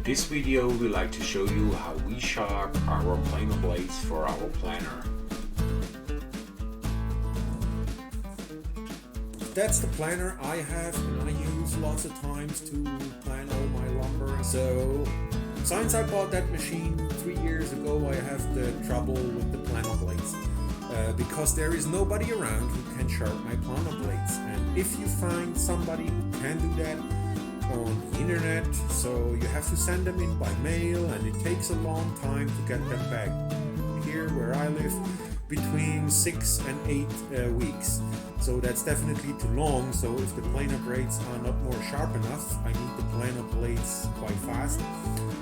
this video we like to show you how we sharp our planer blades for our planer. That's the planer I have and I use lots of times to plan all my lumber. So since I bought that machine 3 years ago, I have the trouble with the planer blades because there is nobody around who can sharpen my planer blades. And if you find somebody who can do that on the internet, so you have to send them in by mail and it takes a long time to get them back. Here where I live, between 6 and 8 weeks. So that's definitely too long. So if the planer blades are not more sharp enough, I need the planer blades quite fast.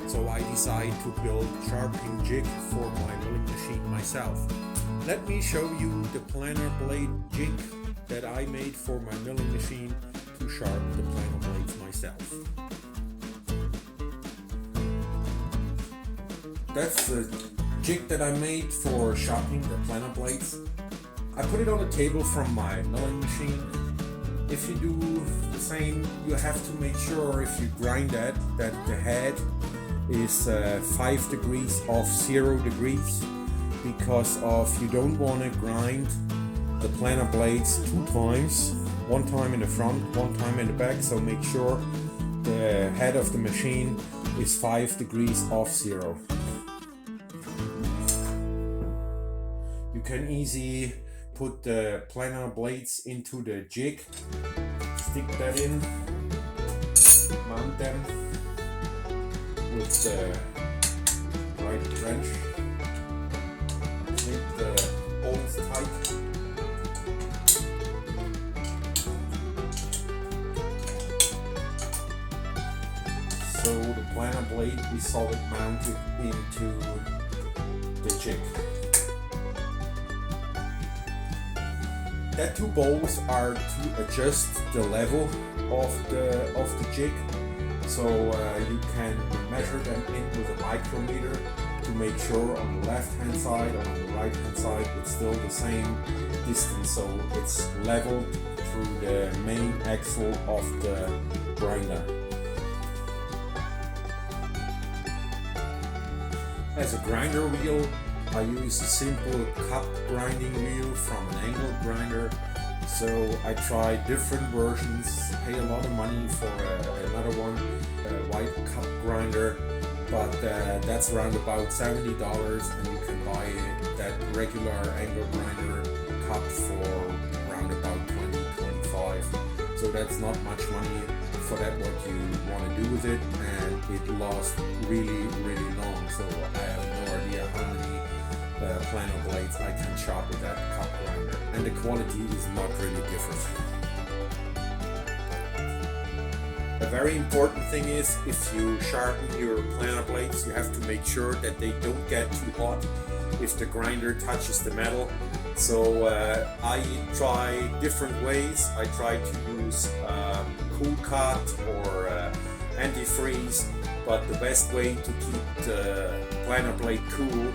So I decide to build sharpening jig for my milling machine myself. Let me show you the planer blade jig that I made for my milling machine to sharpen the planer blades myself. That's the jig that I made for sharpening the planer blades. I put it on the table from my milling machine. If you do the same, you have to make sure if you grind that the head is 5 degrees off 0 degrees, because of you don't want to grind the planer blades 2 times, 1 time in the front, 1 time in the back. So make sure the head of the machine is 5 degrees off 0. You can easily put the planer blades into the jig, stick that in, mount them with the right wrench, snip the bolts tight. So the planer blade is solid mounted into the jig. That 2 bolts are to adjust the level of the jig, so you can measure them in with a micrometer to make sure on the left hand side and on the right hand side it's still the same distance, so it's leveled through the main axle of the grinder. As a grinder wheel, I use a simple cup grinding wheel from an angle grinder. So I try different versions, pay a lot of money for another one, a white cup grinder, but that's around about $70, and you can buy that regular angle grinder cup for around about $20-25. So that's not much money for that what you want to do with it, and it lasts really long. So I have no idea how many planer blades I can sharp with that cup grinder, and the quality is not really different. A very important thing is, if you sharpen your planer blades, you have to make sure that they don't get too hot if the grinder touches the metal. So I try different ways. I try to use cool cut or antifreeze, but the best way to keep the planer blade cool,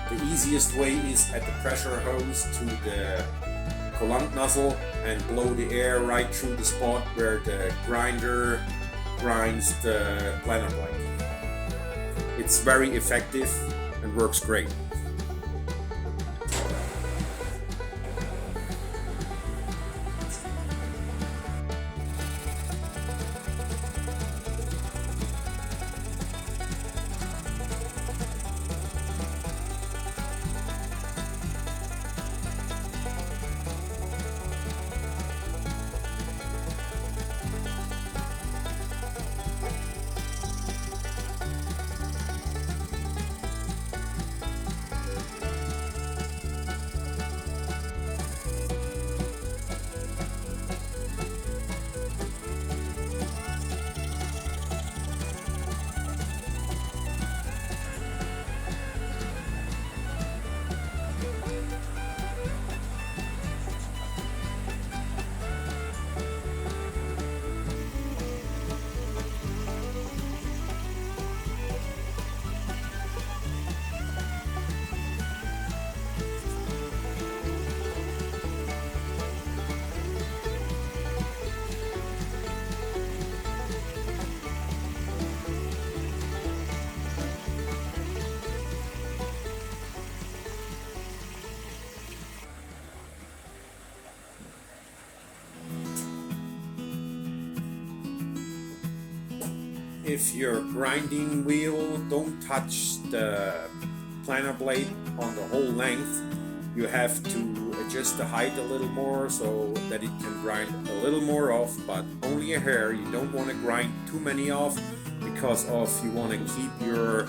the easiest way is at the pressure hose to the coolant nozzle and blow the air right through the spot where the grinder grinds the planer blade. It's very effective and works great. If your grinding wheel don't touch the planer blade on the whole length, you have to adjust the height a little more so that it can grind a little more off, but only a hair. You don't want to grind too many off because you want to keep your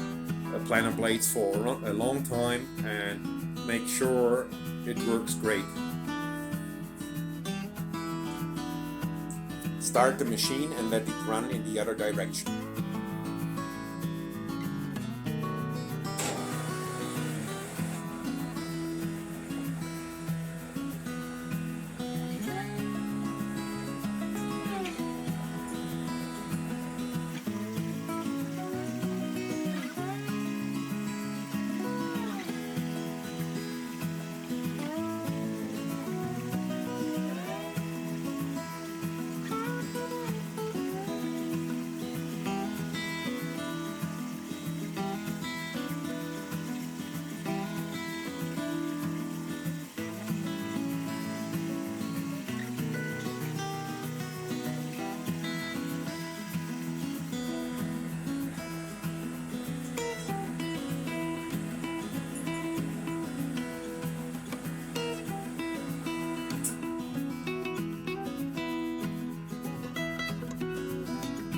planer blades for a long time and make sure it works great. Start the machine and let it run in the other direction.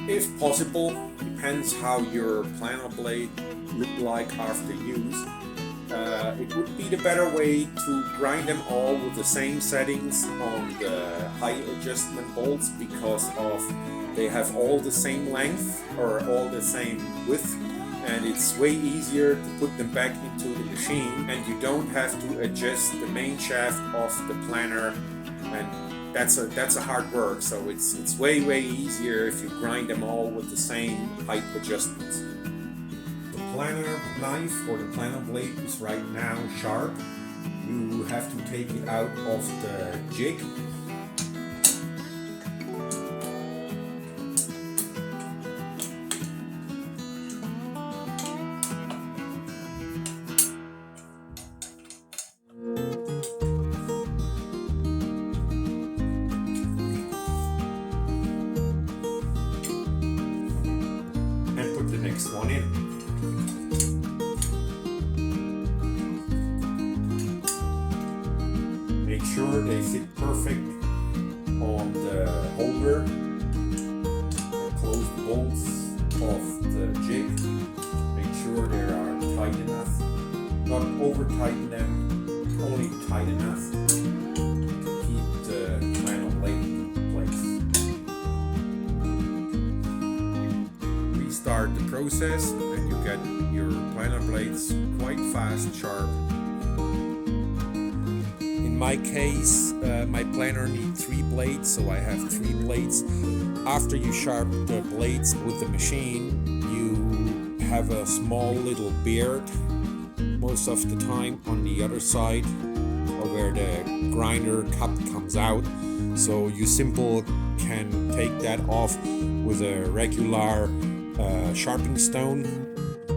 If possible, depends how your planer blade look like after use. It would be the better way to grind them all with the same settings on the high adjustment bolts because they have all the same length or all the same width, and it's way easier to put them back into the machine, and you don't have to adjust the main shaft of the planer, and that's a hard work. So it's way easier if you grind them all with the same height adjustments. The planer knife or the planer blade is right now sharp. You have to take it out of the jig. Next one in. Make sure they fit perfect on the holder. Close the bolts of the jig. Make sure they are tight enough. Not over tighten them, only tight enough to keep the planer blade in place. Start the process and you get your planer blades quite fast sharp. In my case, my planer needs 3 blades, so I have 3 blades. After you sharpen the blades with the machine, you have a small little beard most of the time on the other side where the grinder cup comes out, so you simply can take that off with a regular sharpening stone.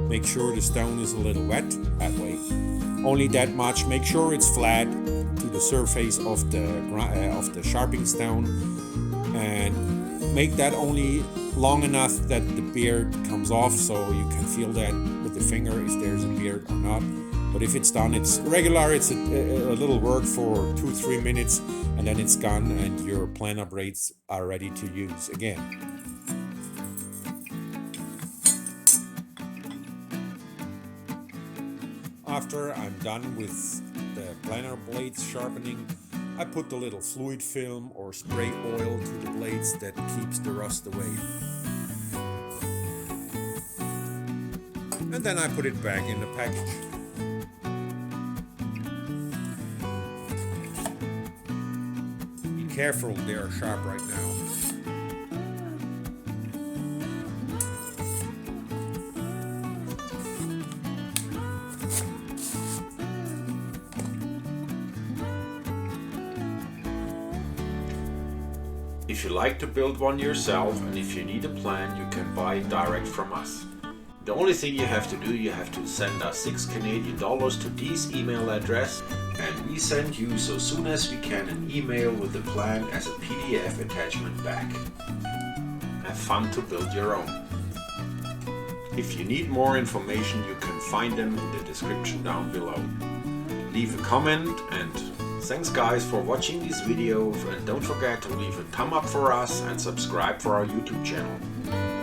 Make sure the stone is a little wet, that way. Only that much. Make sure it's flat to the surface of the sharpening stone, and make that only long enough that the beard comes off, so you can feel that with the finger if there's a beard or not. But if it's done, it's regular. It's a little work for 2-3 minutes, and then it's gone, and your planer blades are ready to use again. After I'm done with the planer blades sharpening, I put the little fluid film or spray oil to the blades that keeps the rust away. And then I put it back in the package. Be careful, they are sharp right now. If you like to build one yourself and if you need a plan, you can buy it direct from us. The only thing you have to do, you have to send us $6 Canadian to this email address, and we send you so soon as we can an email with the plan as a PDF attachment back. Have fun to build your own. If you need more information, you can find them in the description down below. Leave a comment, and thanks guys for watching this video, and don't forget to leave a thumb up for us and subscribe for our YouTube channel.